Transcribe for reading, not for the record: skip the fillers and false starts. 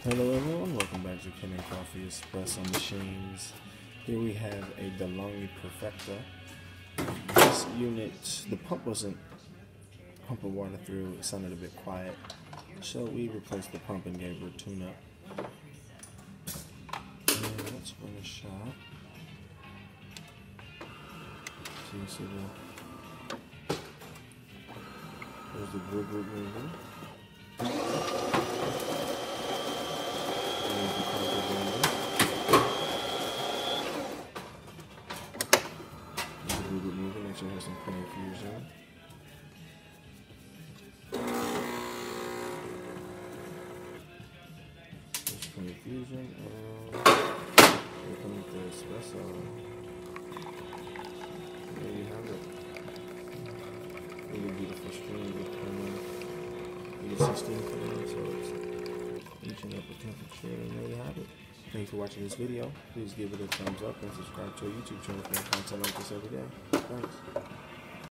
Hello everyone, welcome back to Ken and Coffee Espresso Machines. Here we have a DeLonghi Perfecta. This unit, the pump wasn't pumping water through, it sounded a bit quiet. So we replaced the pump and gave her a tune-up. And let's run a shot. So you see there's the group moving. Make sure it has some clean fusion. There's clean fusion, and we're coming with the espresso. There you have it. Really beautiful stream with cream. You get some steam coming in, so it's reaching up the temperature, and there you have it. Thanks for watching this video. Please give it a thumbs up and subscribe to our YouTube channel for more content like this every day. Thanks.